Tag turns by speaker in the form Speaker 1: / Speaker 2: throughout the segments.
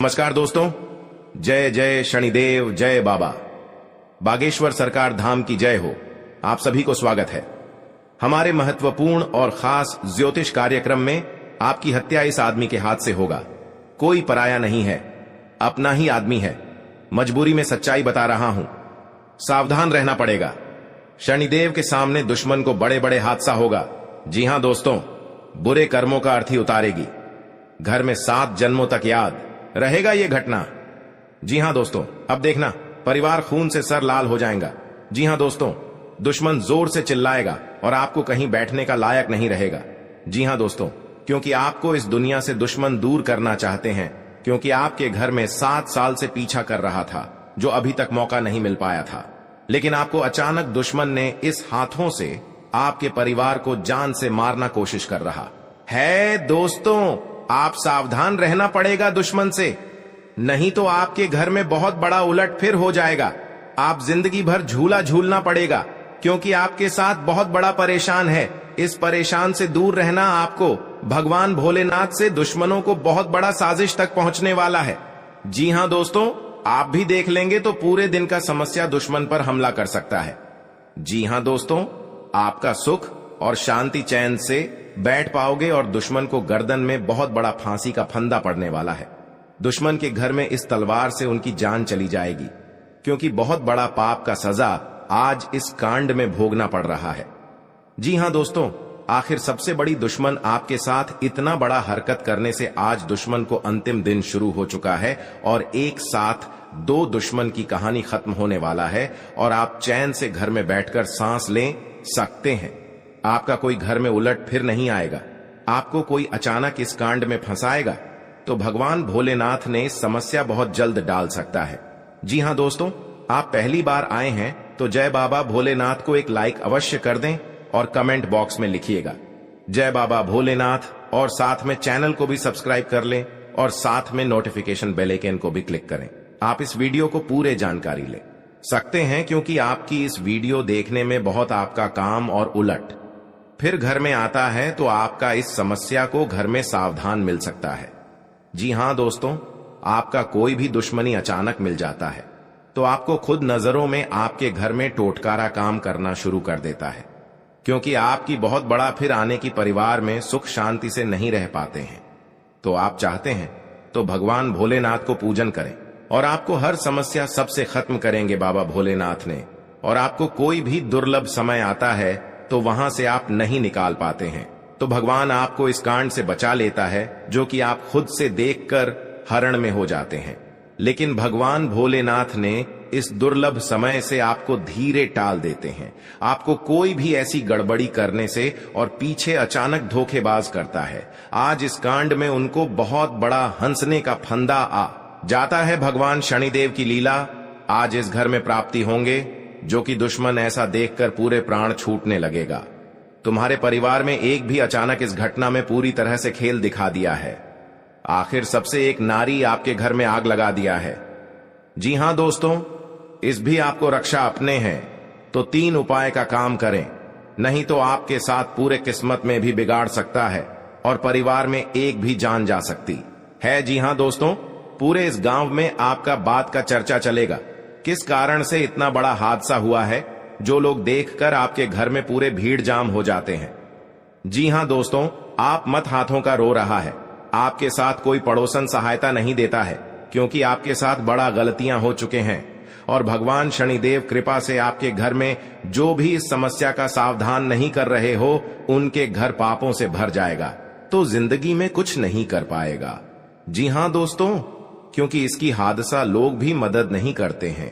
Speaker 1: नमस्कार दोस्तों, जय जय शनिदेव, जय बाबा बागेश्वर सरकार धाम की जय हो। आप सभी को स्वागत है हमारे महत्वपूर्ण और खास ज्योतिष कार्यक्रम में। आपकी हत्या इस आदमी के हाथ से होगा। कोई पराया नहीं है, अपना ही आदमी है। मजबूरी में सच्चाई बता रहा हूं, सावधान रहना पड़ेगा। शनिदेव के सामने दुश्मन को बड़े बड़े हादसा होगा। जी हां दोस्तों, बुरे कर्मों का अर्थी उतारेगी। घर में 7 जन्मों तक याद रहेगा ये घटना। जी हां दोस्तों, अब देखना, परिवार खून से सर लाल हो जाएगा। जी हां दोस्तों, दुश्मन जोर से चिल्लाएगा और आपको कहीं बैठने का लायक नहीं रहेगा। जी हां दोस्तों, क्योंकि आपको इस दुनिया से दुश्मन दूर करना चाहते हैं, क्योंकि आपके घर में 7 साल से पीछा कर रहा था, जो अभी तक मौका नहीं मिल पाया था। लेकिन आपको अचानक दुश्मन ने इस हाथों से आपके परिवार को जान से मारना कोशिश कर रहा है। दोस्तों, आप सावधान रहना पड़ेगा दुश्मन से, नहीं तो आपके घर में बहुत बड़ा उलटफेर हो जाएगा। आप जिंदगी भर झूला झूलना पड़ेगा, क्योंकि आपके साथ बहुत बड़ा परेशान है। इस परेशान से दूर रहना आपको भगवान भोलेनाथ से दुश्मनों को बहुत बड़ा साजिश तक पहुंचने वाला है। जी हां दोस्तों, आप भी देख लेंगे तो पूरे दिन का समस्या दुश्मन पर हमला कर सकता है। जी हां दोस्तों, आपका सुख और शांति चैन से बैठ पाओगे और दुश्मन को गर्दन में बहुत बड़ा फांसी का फंदा पड़ने वाला है। दुश्मन के घर में इस तलवार से उनकी जान चली जाएगी, क्योंकि बहुत बड़ा पाप का सजा आज इस कांड में भोगना पड़ रहा है। जी हां दोस्तों, आखिर सबसे बड़ी दुश्मन आपके साथ इतना बड़ा हरकत करने से आज दुश्मन को अंतिम दिन शुरू हो चुका है और एक साथ 2 दुश्मन की कहानी खत्म होने वाला है और आप चैन से घर में बैठकर सांस ले सकते हैं। आपका कोई घर में उलट फिर नहीं आएगा। आपको कोई अचानक इस कांड में फंसाएगा तो भगवान भोलेनाथ ने समस्या बहुत जल्द डाल सकता है। जी हां दोस्तों, आप पहली बार आए हैं तो जय बाबा भोलेनाथ को एक लाइक अवश्य कर दें और कमेंट बॉक्स में लिखिएगा जय बाबा भोलेनाथ, और साथ में चैनल को भी सब्सक्राइब कर लें और साथ में नोटिफिकेशन बेल आइकन को भी क्लिक करें। आप इस वीडियो को पूरे जानकारी ले सकते हैं, क्योंकि आपकी इस वीडियो देखने में बहुत आपका काम और उलट फिर घर में आता है तो आपका इस समस्या को घर में सावधान मिल सकता है। जी हां दोस्तों, आपका कोई भी दुश्मनी अचानक मिल जाता है तो आपको खुद नजरों में आपके घर में टोटकारा काम करना शुरू कर देता है, क्योंकि आपकी बहुत बड़ा फिर आने की परिवार में सुख शांति से नहीं रह पाते हैं। तो आप चाहते हैं तो भगवान भोलेनाथ को पूजन करें और आपको हर समस्या सबसे खत्म करेंगे बाबा भोलेनाथ ने। और आपको कोई भी दुर्लभ समय आता है तो वहां से आप नहीं निकाल पाते हैं, तो भगवान आपको इस कांड से बचा लेता है, जो कि आप खुद से देखकर हरण में हो जाते हैं। लेकिन भगवान भोलेनाथ ने इस दुर्लभ समय से आपको धीरे टाल देते हैं। आपको कोई भी ऐसी गड़बड़ी करने से और पीछे अचानक धोखेबाज करता है। आज इस कांड में उनको बहुत बड़ा हंसने का फंदा आ जाता है। भगवान शनिदेव की लीला आज इस घर में प्राप्ति होंगे, जो कि दुश्मन ऐसा देखकर पूरे प्राण छूटने लगेगा। तुम्हारे परिवार में एक भी अचानक इस घटना में पूरी तरह से खेल दिखा दिया है। आखिर सबसे एक नारी आपके घर में आग लगा दिया है। जी हां दोस्तों, इस भी आपको रक्षा अपने हैं तो 3 उपाय का काम करें, नहीं तो आपके साथ पूरे किस्मत में भी बिगाड़ सकता है और परिवार में एक भी जान जा सकती है। जी हां दोस्तों, पूरे इस गांव में आपका बात का चर्चा चलेगा, किस कारण से इतना बड़ा हादसा हुआ है, जो लोग देखकर आपके घर में पूरे भीड़ जाम हो जाते हैं। जी हां दोस्तों, आप मत हाथों का रो रहा है। आपके साथ कोई पड़ोसन सहायता नहीं देता है, क्योंकि आपके साथ बड़ा गलतियां हो चुके हैं और भगवान शनिदेव कृपा से आपके घर में जो भी इस समस्या का सावधान नहीं कर रहे हो, उनके घर पापों से भर जाएगा, तो जिंदगी में कुछ नहीं कर पाएगा। जी हां दोस्तों, क्योंकि इसकी हादसा लोग भी मदद नहीं करते हैं।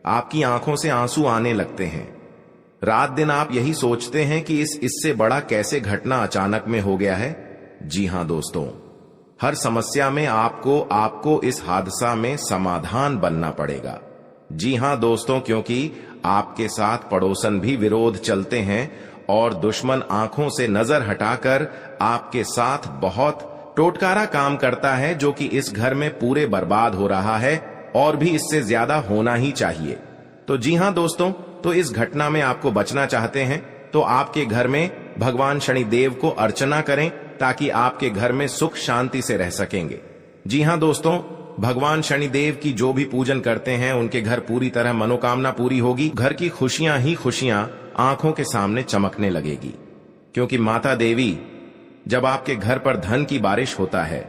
Speaker 1: आपकी आंखों से आंसू आने लगते हैं। रात दिन आप यही सोचते हैं कि इससे बड़ा कैसे घटना अचानक में हो गया है। जी हां दोस्तों, हर समस्या में आपको इस हादसा में समाधान बनना पड़ेगा। जी हां दोस्तों, क्योंकि आपके साथ पड़ोसन भी विरोध चलते हैं और दुश्मन आंखों से नजर हटाकर आपके साथ बहुत टोटकारा काम करता है, जो कि इस घर में पूरे बर्बाद हो रहा है और भी इससे ज्यादा होना ही चाहिए। तो जी हां दोस्तों, तो इस घटना में आपको बचना चाहते हैं तो आपके घर में भगवान शनिदेव को अर्चना करें, ताकि आपके घर में सुख शांति से रह सकेंगे। जी हां दोस्तों, भगवान शनिदेव की जो भी पूजन करते हैं उनके घर पूरी तरह मनोकामना पूरी होगी। घर की खुशियां ही खुशियां आंखों के सामने चमकने लगेगी, क्योंकि माता देवी जब आपके घर पर धन की बारिश होता है,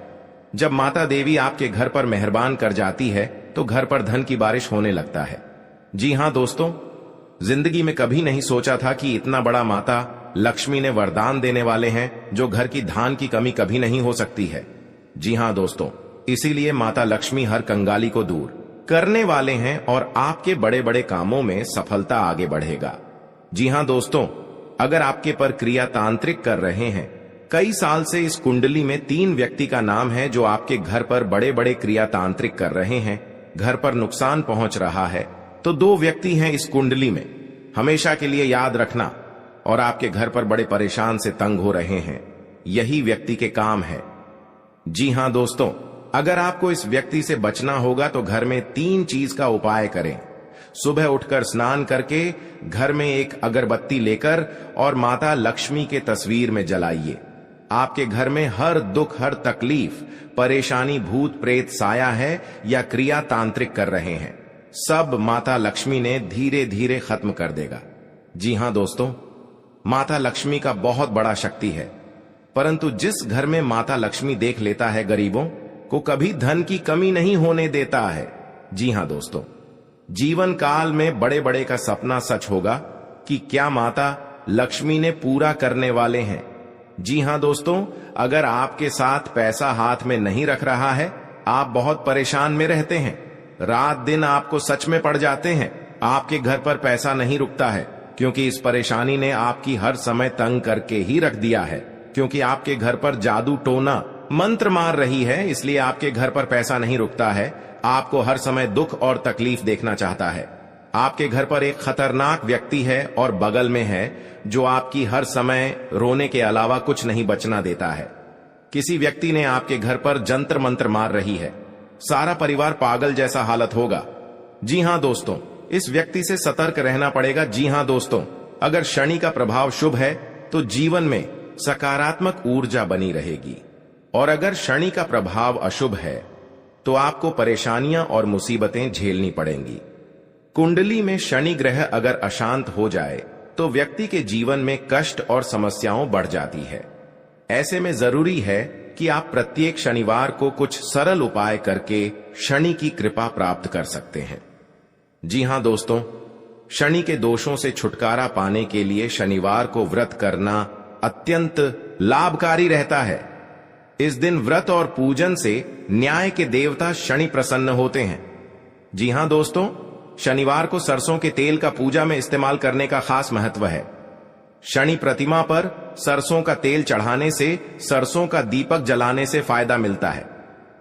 Speaker 1: जब माता देवी आपके घर पर मेहरबान कर जाती है तो घर पर धन की बारिश होने लगता है। जी हां दोस्तों, जिंदगी में कभी नहीं सोचा था कि इतना बड़ा माता लक्ष्मी ने वरदान देने वाले हैं जो घर की धान की कमी कभी नहीं हो सकती है। जी हां दोस्तों, इसीलिए माता लक्ष्मी हर कंगाली को दूर करने वाले हैं और आपके बड़े बड़े कामों में सफलता आगे बढ़ेगा। जी हां दोस्तों, अगर आपके पर क्रिया तांत्रिक कर रहे हैं, कई साल से इस कुंडली में 3 व्यक्ति का नाम है जो आपके घर पर बड़े बड़े क्रिया तांत्रिक कर रहे हैं, घर पर नुकसान पहुंच रहा है, तो 2 व्यक्ति हैं इस कुंडली में। हमेशा के लिए याद रखना। और आपके घर पर बड़े परेशान से तंग हो रहे हैं, यही व्यक्ति के काम है। जी हां दोस्तों, अगर आपको इस व्यक्ति से बचना होगा तो घर में 3 चीज का उपाय करें। सुबह उठकर स्नान करके घर में एक अगरबत्ती लेकर और माता लक्ष्मी के तस्वीर में जलाइए। आपके घर में हर दुख, हर तकलीफ, परेशानी, भूत प्रेत साया है या क्रिया तांत्रिक कर रहे हैं, सब माता लक्ष्मी ने धीरे धीरे खत्म कर देगा। जी हां दोस्तों, माता लक्ष्मी का बहुत बड़ा शक्ति है, परंतु जिस घर में माता लक्ष्मी देख लेता है गरीबों को कभी धन की कमी नहीं होने देता है। जी हां दोस्तों, जीवन काल में बड़े बड़े का सपना सच होगा कि क्या माता लक्ष्मी ने पूरा करने वाले हैं। जी हां दोस्तों, अगर आपके साथ पैसा हाथ में नहीं रख रहा है, आप बहुत परेशान में रहते हैं, रात दिन आपको सच में पड़ जाते हैं, आपके घर पर पैसा नहीं रुकता है, क्योंकि इस परेशानी ने आपकी हर समय तंग करके ही रख दिया है, क्योंकि आपके घर पर जादू टोना मंत्र मार रही है, इसलिए आपके घर पर पैसा नहीं रुकता है, आपको हर समय दुख और तकलीफ देखना चाहता है। आपके घर पर एक खतरनाक व्यक्ति है और बगल में है जो आपकी हर समय रोने के अलावा कुछ नहीं बचना देता है। किसी व्यक्ति ने आपके घर पर जंतर मंत्र मार रही है, सारा परिवार पागल जैसा हालत होगा। जी हां दोस्तों, इस व्यक्ति से सतर्क रहना पड़ेगा। जी हां दोस्तों, अगर शनि का प्रभाव शुभ है तो जीवन में सकारात्मक ऊर्जा बनी रहेगी, और अगर शनि का प्रभाव अशुभ है तो आपको परेशानियां और मुसीबतें झेलनी पड़ेंगी। कुंडली में शनि ग्रह अगर अशांत हो जाए तो व्यक्ति के जीवन में कष्ट और समस्याओं बढ़ जाती है। ऐसे में जरूरी है कि आप प्रत्येक शनिवार को कुछ सरल उपाय करके शनि की कृपा प्राप्त कर सकते हैं। जी हां दोस्तों, शनि के दोषों से छुटकारा पाने के लिए शनिवार को व्रत करना अत्यंत लाभकारी रहता है। इस दिन व्रत और पूजन से न्याय के देवता शनि प्रसन्न होते हैं। जी हां दोस्तों, शनिवार को सरसों के तेल का पूजा में इस्तेमाल करने का खास महत्व है। शनि प्रतिमा पर सरसों का तेल चढ़ाने से, सरसों का दीपक जलाने से फायदा मिलता है।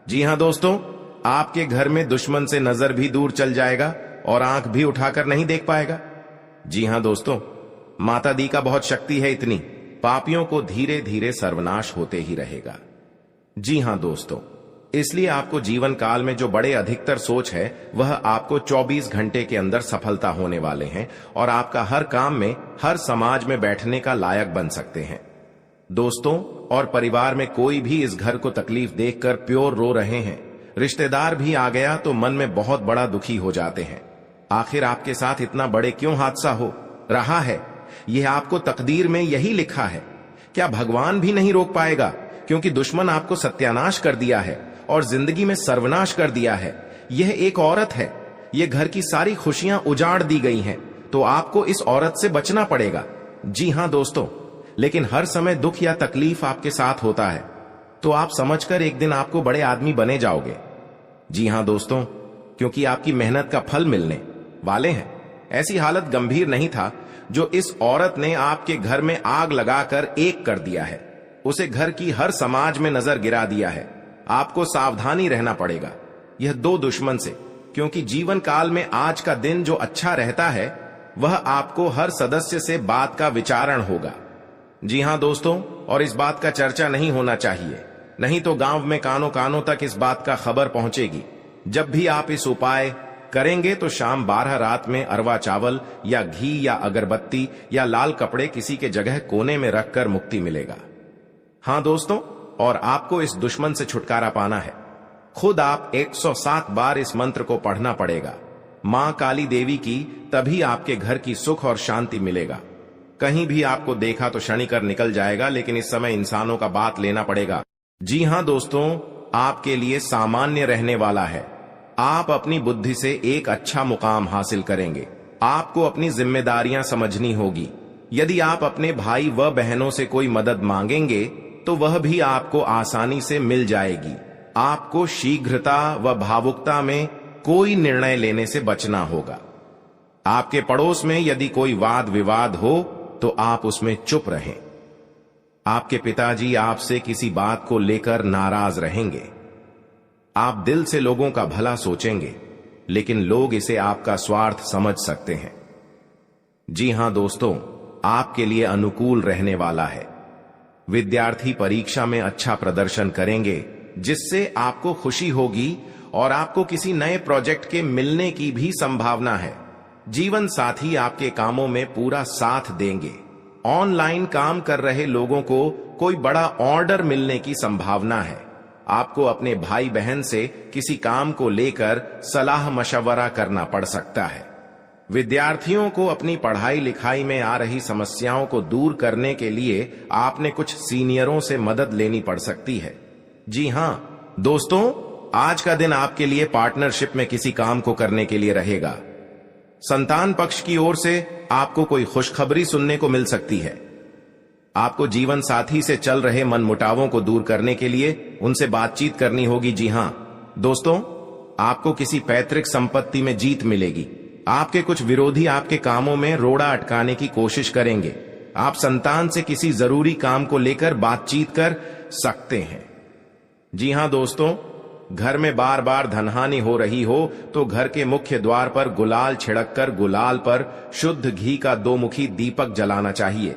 Speaker 1: जी हां दोस्तों, आपके घर में दुश्मन से नजर भी दूर चल जाएगा और आंख भी उठाकर नहीं देख पाएगा। जी हां दोस्तों, माता दी का बहुत शक्ति है, इतनी पापियों को धीरे धीरे सर्वनाश होते ही रहेगा। जी हां दोस्तों, इसलिए आपको जीवन काल में जो बड़े अधिकतर सोच है वह आपको 24 घंटे के अंदर सफलता होने वाले हैं और आपका हर काम में, हर समाज में बैठने का लायक बन सकते हैं। दोस्तों और परिवार में कोई भी इस घर को तकलीफ देखकर प्योर रो रहे हैं, रिश्तेदार भी आ गया तो मन में बहुत बड़ा दुखी हो जाते हैं। आखिर आपके साथ इतना बड़े क्यों हादसा हो रहा है, यह आपको तकदीर में यही लिखा है। क्या भगवान भी नहीं रोक पाएगा, क्योंकि दुश्मन आपको सत्यानाश कर दिया है और जिंदगी में सर्वनाश कर दिया है। यह एक औरत है, यह घर की सारी खुशियां उजाड़ दी गई हैं, तो आपको इस औरत से बचना पड़ेगा। जी हां दोस्तों, लेकिन हर समय दुख या तकलीफ आपके साथ होता है तो आप समझकर एक दिन आपको बड़े आदमी बने जाओगे। जी हां दोस्तों, क्योंकि आपकी मेहनत का फल मिलने वाले हैं। ऐसी हालत गंभीर नहीं था जो इस औरत ने आपके घर में आग लगाकर एक कर दिया है, उसे घर की हर समाज में नजर गिरा दिया है। आपको सावधानी रहना पड़ेगा यह 2 दुश्मन से, क्योंकि जीवन काल में आज का दिन जो अच्छा रहता है वह आपको हर सदस्य से बात का विचारण होगा। जी हां दोस्तों, और इस बात का चर्चा नहीं होना चाहिए, नहीं तो गांव में कानों कानों तक इस बात का खबर पहुंचेगी। जब भी आप इस उपाय करेंगे तो शाम 12 रात में अरवा चावल या घी या अगरबत्ती या लाल कपड़े किसी के जगह कोने में रखकर मुक्ति मिलेगा। हां दोस्तों, और आपको इस दुश्मन से छुटकारा पाना है। खुद आप 107 बार इस मंत्र को पढ़ना पड़ेगा। मां काली देवी की, तभी आपके घर की सुख और शांति मिलेगा। कहीं भी आपको देखा तो शनिकर निकल जाएगा, लेकिन इस समय इंसानों का बात लेना पड़ेगा। जी हां दोस्तों, आपके लिए सामान्य रहने वाला है। आप अपनी बुद्धि से एक अच्छा मुकाम हासिल करेंगे। आपको अपनी जिम्मेदारियां समझनी होगी। यदि आप अपने भाई व बहनों से कोई मदद मांगेंगे तो वह भी आपको आसानी से मिल जाएगी। आपको शीघ्रता व भावुकता में कोई निर्णय लेने से बचना होगा। आपके पड़ोस में यदि कोई वाद विवाद हो तो आप उसमें चुप रहें। आपके पिताजी आपसे किसी बात को लेकर नाराज रहेंगे। आप दिल से लोगों का भला सोचेंगे, लेकिन लोग इसे आपका स्वार्थ समझ सकते हैं। जी हां दोस्तों, आपके लिए अनुकूल रहने वाला है। विद्यार्थी परीक्षा में अच्छा प्रदर्शन करेंगे, जिससे आपको खुशी होगी और आपको किसी नए प्रोजेक्ट के मिलने की भी संभावना है। जीवन साथी आपके कामों में पूरा साथ देंगे। ऑनलाइन काम कर रहे लोगों को कोई बड़ा ऑर्डर मिलने की संभावना है। आपको अपने भाई बहन से किसी काम को लेकर सलाह मशवरा करना पड़ सकता है। विद्यार्थियों को अपनी पढ़ाई लिखाई में आ रही समस्याओं को दूर करने के लिए आपने कुछ सीनियरों से मदद लेनी पड़ सकती है। जी हां दोस्तों, आज का दिन आपके लिए पार्टनरशिप में किसी काम को करने के लिए रहेगा। संतान पक्ष की ओर से आपको कोई खुशखबरी सुनने को मिल सकती है। आपको जीवन साथी से चल रहे मनमुटावों को दूर करने के लिए उनसे बातचीत करनी होगी। जी हां दोस्तों, आपको किसी पैतृक संपत्ति में जीत मिलेगी। आपके कुछ विरोधी आपके कामों में रोड़ा अटकाने की कोशिश करेंगे। आप संतान से किसी जरूरी काम को लेकर बातचीत कर सकते हैं। जी हां दोस्तों, घर में बार बार धनहानि हो रही हो तो घर के मुख्य द्वार पर गुलाल छिड़ककर गुलाल पर शुद्ध घी का 2 मुखी दीपक जलाना चाहिए।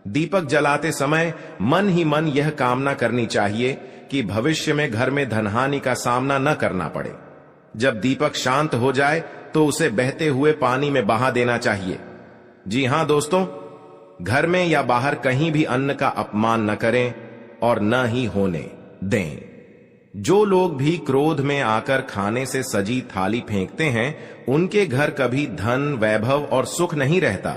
Speaker 1: दीपक जलाते समय मन ही मन यह कामना करनी चाहिए कि भविष्य में घर में धनहानि का सामना न करना पड़े। जब दीपक शांत हो जाए तो उसे बहते हुए पानी में बहा देना चाहिए। जी हां दोस्तों, घर में या बाहर कहीं भी अन्न का अपमान न करें और न ही होने दें। जो लोग भी क्रोध में आकर खाने से सजी थाली फेंकते हैं, उनके घर कभी धन, वैभव और सुख नहीं रहता।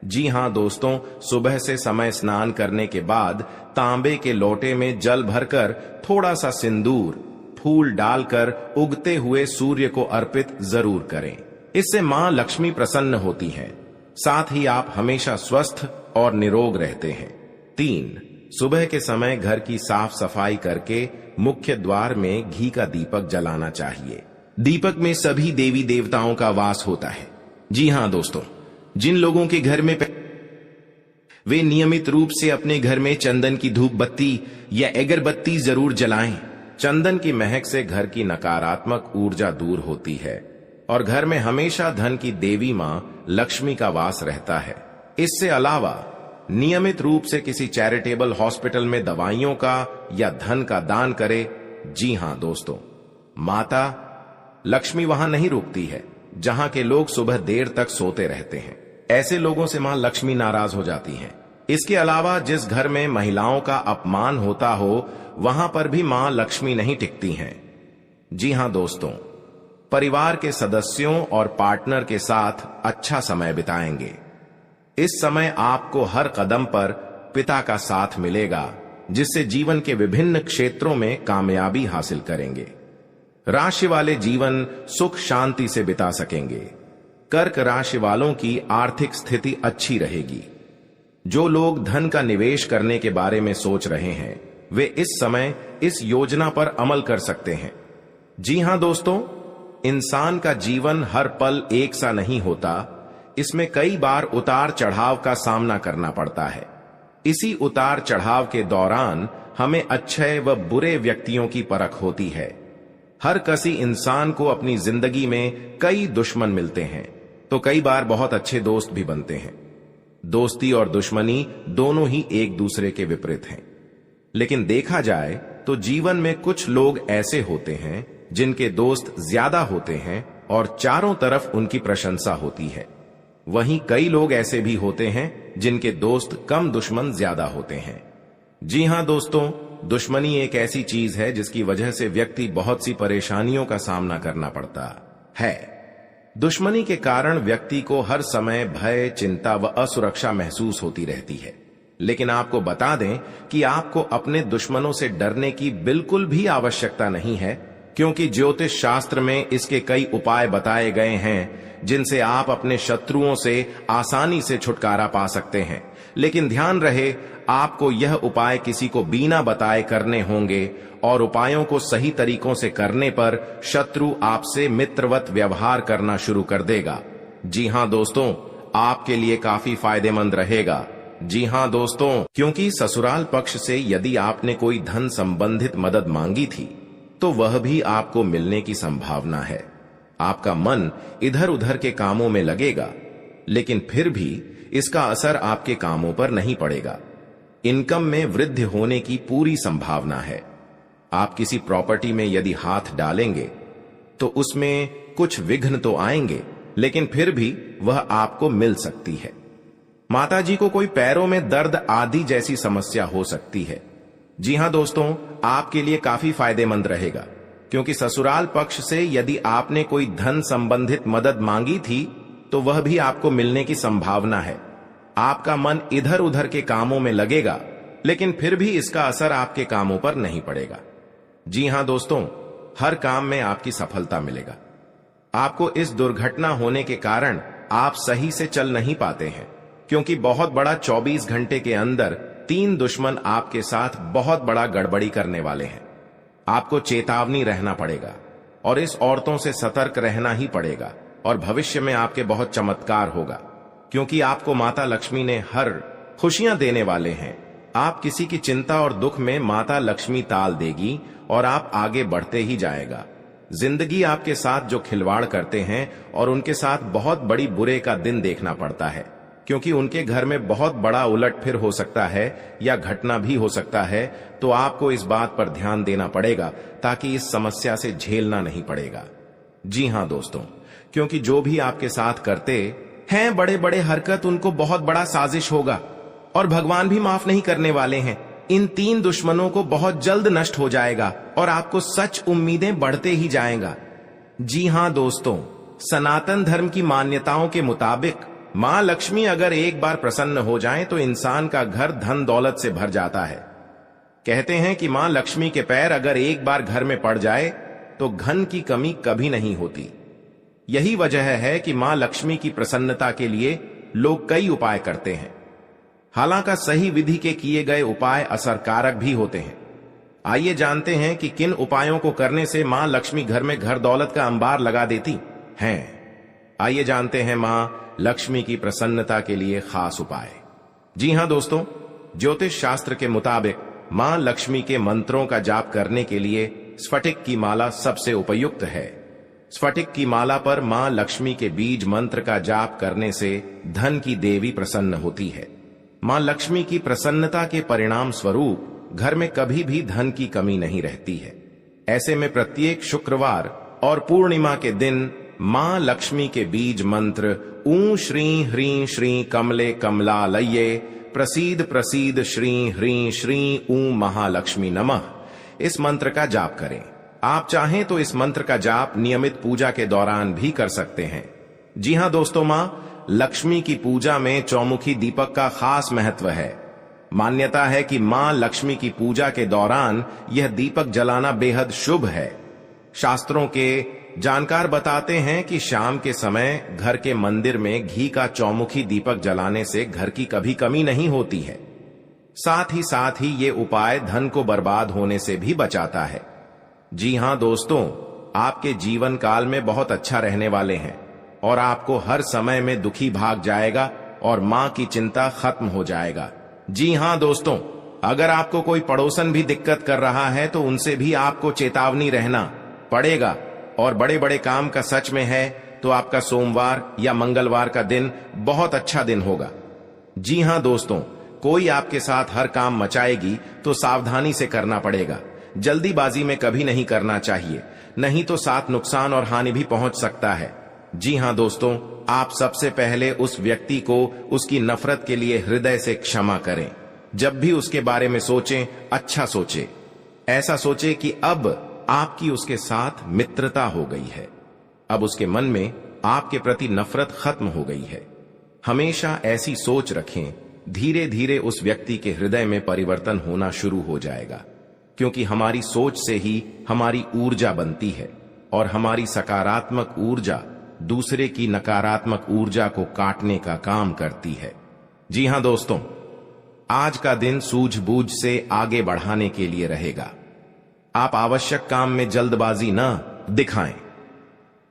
Speaker 1: जी हां दोस्तों, सुबह से समय स्नान करने के बाद तांबे के लोटे में जल भरकर थोड़ा सा सिंदूर, फूल डालकर उगते हुए सूर्य को अर्पित जरूर करें। इससे मां लक्ष्मी प्रसन्न होती हैं। साथ ही आप हमेशा स्वस्थ और निरोग रहते हैं। 3, सुबह के समय घर की साफ सफाई करके मुख्य द्वार में घी का दीपक जलाना चाहिए। दीपक में सभी देवी देवताओं का वास होता है। जी हां दोस्तों, जिन लोगों के घर में वे नियमित रूप से अपने घर में चंदन की धूप बत्ती या अगरबत्ती जरूर जलाएं। चंदन की महक से घर की नकारात्मक ऊर्जा दूर होती है और घर में हमेशा धन की देवी मां लक्ष्मी का वास रहता है। इससे अलावा नियमित रूप से किसी चैरिटेबल हॉस्पिटल में दवाइयों का या धन का दान करें। जी हां दोस्तों, माता लक्ष्मी वहां नहीं रुकती है जहां के लोग सुबह देर तक सोते रहते हैं। ऐसे लोगों से मां लक्ष्मी नाराज हो जाती हैं। इसके अलावा जिस घर में महिलाओं का अपमान होता हो, वहां पर भी मां लक्ष्मी नहीं टिकती हैं। जी हां दोस्तों, परिवार के सदस्यों और पार्टनर के साथ अच्छा समय बिताएंगे। इस समय आपको हर कदम पर पिता का साथ मिलेगा, जिससे जीवन के विभिन्न क्षेत्रों में कामयाबी हासिल करेंगे। राशि वाले जीवन सुख शांति से बिता सकेंगे। कर्क राशि वालों की आर्थिक स्थिति अच्छी रहेगी। जो लोग धन का निवेश करने के बारे में सोच रहे हैं, वे इस समय इस योजना पर अमल कर सकते हैं। जी हां दोस्तों, इंसान का जीवन हर पल एक सा नहीं होता। इसमें कई बार उतार चढ़ाव का सामना करना पड़ता है। इसी उतार चढ़ाव के दौरान हमें अच्छे व बुरे व्यक्तियों की परख होती है। हर किसी इंसान को अपनी जिंदगी में कई दुश्मन मिलते हैं, तो कई बार बहुत अच्छे दोस्त भी बनते हैं। दोस्ती और दुश्मनी दोनों ही एक दूसरे के विपरीत हैं। लेकिन देखा जाए तो जीवन में कुछ लोग ऐसे होते हैं जिनके दोस्त ज्यादा होते हैं और चारों तरफ उनकी प्रशंसा होती है। वहीं कई लोग ऐसे भी होते हैं जिनके दोस्त कम, दुश्मन ज्यादा होते हैं। जी हां दोस्तों, दुश्मनी एक ऐसी चीज है जिसकी वजह से व्यक्ति बहुत सी परेशानियों का सामना करना पड़ता है। दुश्मनी के कारण व्यक्ति को हर समय भय, चिंता व असुरक्षा महसूस होती रहती है। लेकिन आपको बता दें कि आपको अपने दुश्मनों से डरने की बिल्कुल भी आवश्यकता नहीं है, क्योंकि ज्योतिष शास्त्र में इसके कई उपाय बताए गए हैं जिनसे आप अपने शत्रुओं से आसानी से छुटकारा पा सकते हैं। लेकिन ध्यान रहे, आपको यह उपाय किसी को बिना बताए करने होंगे और उपायों को सही तरीकों से करने पर शत्रु आपसे मित्रवत व्यवहार करना शुरू कर देगा। जी हां दोस्तों, आपके लिए काफी फायदेमंद रहेगा। जी हां दोस्तों, क्योंकि ससुराल पक्ष से यदि आपने कोई धन संबंधित मदद मांगी थी तो वह भी आपको मिलने की संभावना है। आपका मन इधर उधर के कामों में लगेगा, लेकिन फिर भी इसका असर आपके कामों पर नहीं पड़ेगा। इनकम में वृद्धि होने की पूरी संभावना है। आप किसी प्रॉपर्टी में यदि हाथ डालेंगे तो उसमें कुछ विघ्न तो आएंगे, लेकिन फिर भी वह आपको मिल सकती है। माताजी को कोई पैरों में दर्द आदि जैसी समस्या हो सकती है। जी हां दोस्तों, आपके लिए काफी फायदेमंद रहेगा, क्योंकि ससुराल पक्ष से यदि आपने कोई धन संबंधित मदद मांगी थी तो वह भी आपको मिलने की संभावना है। आपका मन इधर उधर के कामों में लगेगा, लेकिन फिर भी इसका असर आपके कामों पर नहीं पड़ेगा। जी हां दोस्तों, हर काम में आपकी सफलता मिलेगा। आपको इस दुर्घटना होने के कारण आप सही से चल नहीं पाते हैं, क्योंकि बहुत बड़ा 24 घंटे के अंदर 3 दुश्मन आपके साथ बहुत बड़ा गड़बड़ी करने वाले हैं। आपको चेतावनी रहना पड़ेगा और इस औरतों से सतर्क रहना ही पड़ेगा, और भविष्य में आपके बहुत चमत्कार होगा, क्योंकि आपको माता लक्ष्मी ने हर खुशियां देने वाले हैं। आप किसी की चिंता और दुख में माता लक्ष्मी ताल देगी और आप आगे बढ़ते ही जाएगा। जिंदगी आपके साथ जो खिलवाड़ करते हैं और उनके साथ बहुत बड़ी बुरे का दिन देखना पड़ता है, क्योंकि उनके घर में बहुत बड़ा उलटफेर हो सकता है या घटना भी हो सकता है। तो आपको इस बात पर ध्यान देना पड़ेगा ताकि इस समस्या से झेलना नहीं पड़ेगा। जी हां दोस्तों, क्योंकि जो भी आपके साथ करते हैं बड़े बड़े हरकत, उनको बहुत बड़ा साजिश होगा और भगवान भी माफ नहीं करने वाले हैं। इन 3 दुश्मनों को बहुत जल्द नष्ट हो जाएगा और आपको सच उम्मीदें बढ़ते ही जाएगा। जी हां दोस्तों, सनातन धर्म की मान्यताओं के मुताबिक मां लक्ष्मी अगर एक बार प्रसन्न हो जाएं तो इंसान का घर धन दौलत से भर जाता है। कहते हैं कि मां लक्ष्मी के पैर अगर एक बार घर में पड़ जाए तो धन की कमी कभी नहीं होती। यही वजह है कि मां लक्ष्मी की प्रसन्नता के लिए लोग कई उपाय करते हैं। हालांकि सही विधि के किए गए उपाय असरकारक भी होते हैं। आइए जानते हैं कि किन उपायों को करने से मां लक्ष्मी घर में घर दौलत का अंबार लगा देती हैं। आइए जानते हैं मां लक्ष्मी की प्रसन्नता के लिए खास उपाय। जी हां दोस्तों, ज्योतिष शास्त्र के मुताबिक मां लक्ष्मी के मंत्रों का जाप करने के लिए स्फटिक की माला सबसे उपयुक्त है। स्फटिक की माला पर मां लक्ष्मी के बीज मंत्र का जाप करने से धन की देवी प्रसन्न होती है। मां लक्ष्मी की प्रसन्नता के परिणाम स्वरूप घर में कभी भी धन की कमी नहीं रहती है। ऐसे में प्रत्येक शुक्रवार और पूर्णिमा के दिन मां लक्ष्मी के बीज मंत्र ऊ श्री ह्रीं श्री कमले कमलालये प्रसीद प्रसीद श्री ह्रीं श्री ऊ महालक्ष्मी नमः, इस मंत्र का जाप करें। आप चाहें तो इस मंत्र का जाप नियमित पूजा के दौरान भी कर सकते हैं। जी हां दोस्तों, मां लक्ष्मी की पूजा में चौमुखी दीपक का खास महत्व है। मान्यता है कि मां लक्ष्मी की पूजा के दौरान यह दीपक जलाना बेहद शुभ है। शास्त्रों के जानकार बताते हैं कि शाम के समय घर के मंदिर में घी का चौमुखी दीपक जलाने से घर की कभी कमी नहीं होती है। साथ ही ये उपाय धन को बर्बाद होने से भी बचाता है। जी हां दोस्तों, आपके जीवन काल में बहुत अच्छा रहने वाले हैं और आपको हर समय में दुखी भाग जाएगा और मां की चिंता खत्म हो जाएगा। जी हां दोस्तों, अगर आपको कोई पड़ोसन भी दिक्कत कर रहा है तो उनसे भी आपको चेतावनी रहना पड़ेगा। और बड़े बड़े काम का सच में है तो आपका सोमवार या मंगलवार का दिन बहुत अच्छा दिन होगा। जी हां दोस्तों, कोई आपके साथ हर काम मचाएगी तो सावधानी से करना पड़ेगा। जल्दीबाजी में कभी नहीं करना चाहिए, नहीं तो साथ नुकसान और हानि भी पहुंच सकता है। जी हां दोस्तों, आप सबसे पहले उस व्यक्ति को उसकी नफरत के लिए हृदय से क्षमा करें। जब भी उसके बारे में सोचें, अच्छा सोचें। ऐसा सोचें कि अब आपकी उसके साथ मित्रता हो गई है, अब उसके मन में आपके प्रति नफरत खत्म हो गई है। हमेशा ऐसी सोच रखें, धीरे धीरे उस व्यक्ति के हृदय में परिवर्तन होना शुरू हो जाएगा, क्योंकि हमारी सोच से ही हमारी ऊर्जा बनती है और हमारी सकारात्मक ऊर्जा दूसरे की नकारात्मक ऊर्जा को काटने का काम करती है। जी हां दोस्तों, आज का दिन सूझबूझ से आगे बढ़ाने के लिए रहेगा। आप आवश्यक काम में जल्दबाजी न दिखाएं।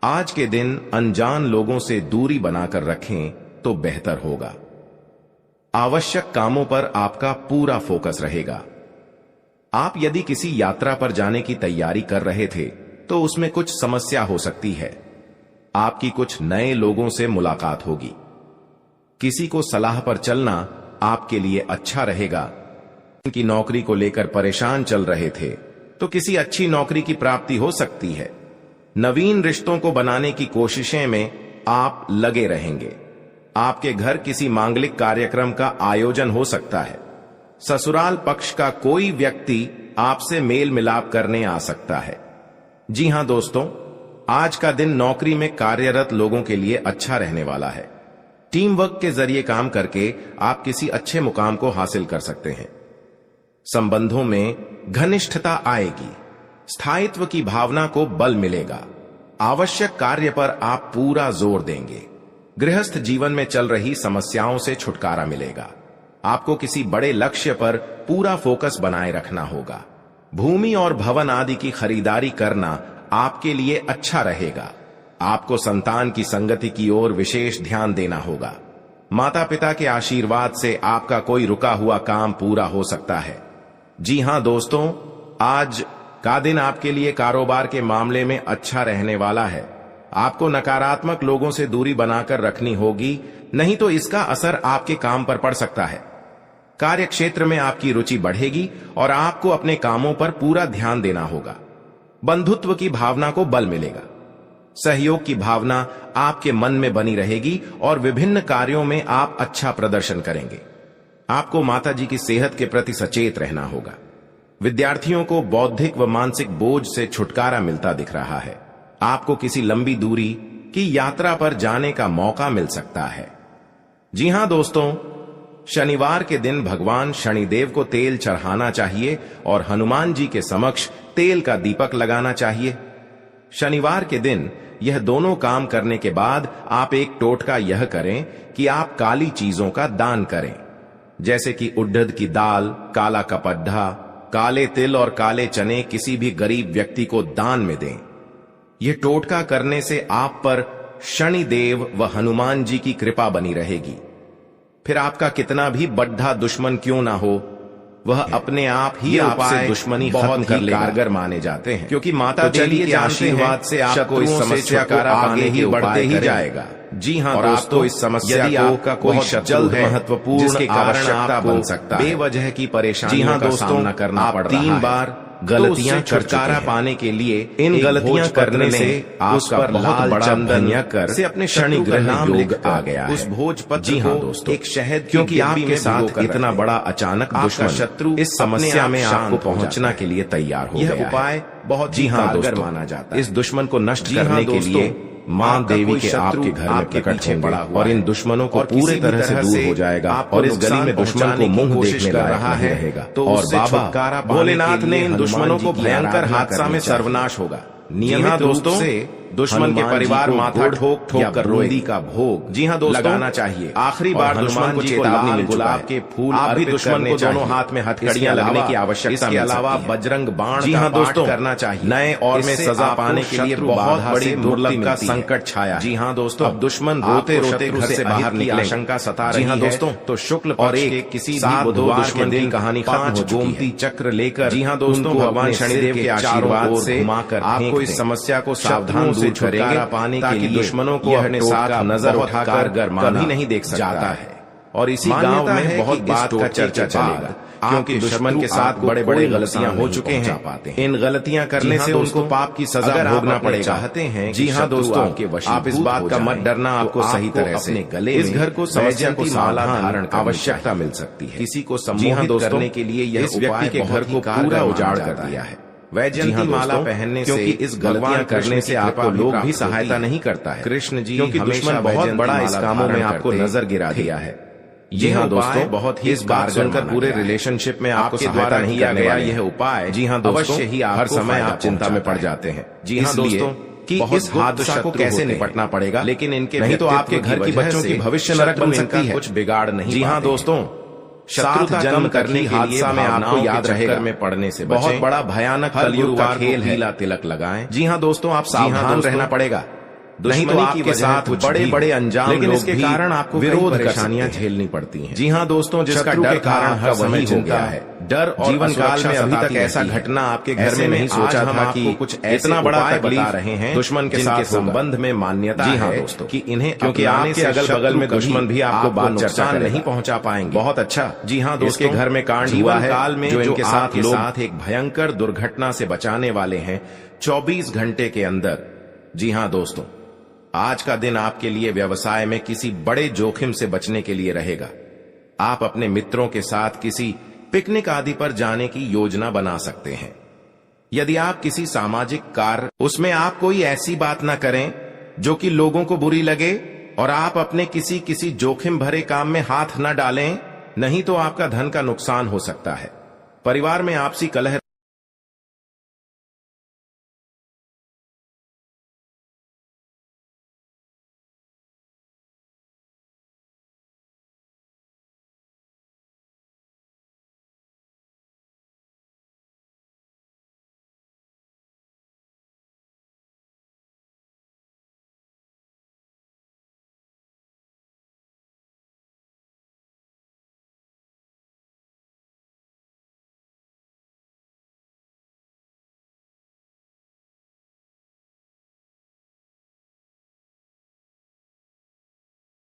Speaker 1: आज के दिन अनजान लोगों से दूरी बनाकर रखें तो बेहतर होगा। आवश्यक कामों पर आपका पूरा फोकस रहेगा। आप यदि किसी यात्रा पर जाने की तैयारी कर रहे थे तो उसमें कुछ समस्या हो सकती है। आपकी कुछ नए लोगों से मुलाकात होगी। किसी को सलाह पर चलना आपके लिए अच्छा रहेगा। उनकी नौकरी को लेकर परेशान चल रहे थे तो किसी अच्छी नौकरी की प्राप्ति हो सकती है। नवीन रिश्तों को बनाने की कोशिशें में आप लगे रहेंगे। आपके घर किसी मांगलिक कार्यक्रम का आयोजन हो सकता है। ससुराल पक्ष का कोई व्यक्ति आपसे मेल मिलाप करने आ सकता है। जी हां दोस्तों, आज का दिन नौकरी में कार्यरत लोगों के लिए अच्छा रहने वाला है। टीम वर्क के जरिए काम करके आप किसी अच्छे मुकाम को हासिल कर सकते हैं। संबंधों में घनिष्ठता आएगी। स्थायित्व की भावना को बल मिलेगा। आवश्यक कार्य पर आप पूरा जोर देंगे। गृहस्थ जीवन में चल रही समस्याओं से छुटकारा मिलेगा। आपको किसी बड़े लक्ष्य पर पूरा फोकस बनाए रखना होगा। भूमि और भवन आदि की खरीदारी करना आपके लिए अच्छा रहेगा। आपको संतान की संगति की ओर विशेष ध्यान देना होगा। माता पिता के आशीर्वाद से आपका कोई रुका हुआ काम पूरा हो सकता है। जी हां दोस्तों, आज का दिन आपके लिए कारोबार के मामले में अच्छा रहने वाला है। आपको नकारात्मक लोगों से दूरी बनाकर रखनी होगी, नहीं तो इसका असर आपके काम पर पड़ सकता है। कार्य क्षेत्र में आपकी रुचि बढ़ेगी और आपको अपने कामों पर पूरा ध्यान देना होगा। बंधुत्व की भावना को बल मिलेगा। सहयोग की भावना आपके मन में बनी रहेगी और विभिन्न कार्यों में आप अच्छा प्रदर्शन करेंगे। आपको माताजी की सेहत के प्रति सचेत रहना होगा। विद्यार्थियों को बौद्धिक व मानसिक बोझ से छुटकारा मिलता दिख रहा है। आपको किसी लंबी दूरी की यात्रा पर जाने का मौका मिल सकता है। जी हां दोस्तों, शनिवार के दिन भगवान शनिदेव को तेल चढ़ाना चाहिए और हनुमान जी के समक्ष तेल का दीपक लगाना चाहिए। शनिवार के दिन यह दोनों काम करने के बाद आप एक टोटका यह करें कि आप काली चीजों का दान करें, जैसे कि उड़द की दाल, काला कपड्ढा, काले तिल और काले चने किसी भी गरीब व्यक्ति को दान में दें। यह टोटका करने से आप पर शनिदेव व हनुमान जी की कृपा बनी रहेगी। फिर आपका कितना भी बड्ढा दुश्मन क्यों ना हो, वह अपने आप ही आपसे दुश्मनी खत्म कर लेगा। कारगर माने जाते हैं, क्योंकि माता देवी के आशीर्वाद से आपको इस समस्या को आगे ही बढ़ते ही जाएगा। जी हां और आपको इस समस्या को आपका कोई जल्द महत्वपूर्ण जिसके कारण आप बन सकता है बेवजह की परेशानियों का सामना करना पड़ रहा है। 3 बार गलतियां छुटकारा पाने के लिए इन गलतियां करने से उस पर बहुत बड़ा धनिया कर से अपने शनि ग्रह नाम लिख आ गया है। उस भोजपत्र जी हां दोस्तों, एक शहद क्योंकि आपके साथ इतना बड़ा अचानक दुश्मन शत्रु इस समस्या में आपको पहुंचना के लिए तैयार हो गया है। यह उपाय बहुत जी हां दोस्तों माना जाता है। इस दुश्मन को नष्ट करने के लिए मां देवी के आपके घर में प्रकट होंगे और इन दुश्मनों को पूरी तरह से दूर हो जाएगा और इस गली में दुश्मन को मुंह देखने रहा है रहेगा। तो और बाबा भोलेनाथ ने इन दुश्मनों को भयंकर हादसा में सर्वनाश होगा। नियमित दोस्तों से दुश्मन के परिवार माथा ठोक ठोक कर रोंदी का भोग जी हां दोस्तों लगाना चाहिए। आखिरी बार दुश्मन को चेतावनी मिल गुलाब के फूल आप भी दुश्मन को दोनों हाथ में हथकड़ियां लगने की आवश्यकता। इसके अलावा बजरंग बाण जी हां दोस्तों करना चाहिए। नए और में सजा पाने के लिए बहुत बड़ी दुर्लभ का संकट छाया। जी हां दोस्तों, अब दुश्मन रोते रोते घर से बाहर निकले आशंका सता रही है दोस्तों। तो शुक्ल और एक किसी भी बुधवार के दिन कहानी खत्म हो चुकी है। गोमती चक्र लेकर जी हां दोस्तों भगवान शनिदेव के आशीर्वाद से आपको इस समस्या को सावधान से छुटकारा पाने के लिए दुश्मनों को अपने साथ नजर उठाकर कभी नहीं देख सकता है। और इसी गांव में बहुत बात का चर्चा चलेगा क्योंकि दुश्मन के साथ बड़े बड़े गलतियां हो चुके हैं। इन गलतियां करने से उनको पाप की सजा भोगना पड़ेगा। चाहते हैं जी हाँ दोस्तों, आप इस बात का मत डरना, आपको सही तरह से गले इस घर को वैजयंती माला धारण आवश्यकता मिल सकती है। किसी को सम्मोहित करने के लिए यह इस व्यक्ति के घर को पूरा उजाड़ कर दिया है। वैजयंती माला पहनने से, इस गलतियां करने से आपको लोग भी सहायता नहीं करता है। कृष्ण जी क्योंकि दुश्मन बहुत बड़ा इस कामों में आपको नजर गिरा दिया है। जी हाँ दोस्तों, बहुत ही इस बात सुनकर पूरे रिलेशनशिप में आपको सहायता नहीं किया गया यह उपाय। जी हाँ दोस्तों, अवश्य ही हर समय आप चिंता में पड़ जाते हैं। जी हाँ दोस्तों, कि इस हादसा को कैसे निपटना पड़ेगा, लेकिन इनके नहीं तो आपके घर की बच्चों की भविष्य नरक बन सकती है। कुछ बिगाड़ नहीं। जी हाँ दोस्तों, शत्रुता जन्म करने के हादसा में आपको याद रहेगा में पड़ने से बहुत बड़ा भयानक कलयुग का खेल है। तिलक लगाएं। जी हाँ दोस्तों, आप सावधान रहना पड़ेगा, नहीं तो आपके साथ बड़े बड़े अंजाम, लेकिन इसके कारण आपको विरोध परेशानियां झेलनी पड़ती हैं। जी हाँ दोस्तों, जिसका डर कारण हर समय चिंता है। डर और जीवन काल में अभी तक ऐसा घटना आपके घर में नहीं सोचा था कि कुछ इतना बड़ा बता रहे हैं दुश्मन के साथ संबंध में मान्यता है दोस्तों कि इन्हें, क्योंकि आपके अगल बगल में दुश्मन भी आपको बात नुकसान नहीं पहुंचा पाएंगे। बहुत अच्छा। जी हाँ दोस्तों, के घर में कांड हुआ है काल में जो इनके साथ एक भयंकर दुर्घटना से बचाने वाले हैं 24 घंटे के अंदर। जी हाँ दोस्तों, आज का दिन आपके लिए व्यवसाय में किसी बड़े जोखिम से बचने के लिए रहेगा। आप अपने मित्रों के साथ किसी पिकनिक आदि पर जाने की योजना बना सकते हैं। यदि आप किसी सामाजिक कार्य, उसमें आप कोई ऐसी बात ना करें जो कि लोगों को बुरी लगे, और आप अपने किसी जोखिम भरे काम में हाथ न डालें, नहीं तो आपका धन का नुकसान हो सकता है। परिवार में आपसी कलह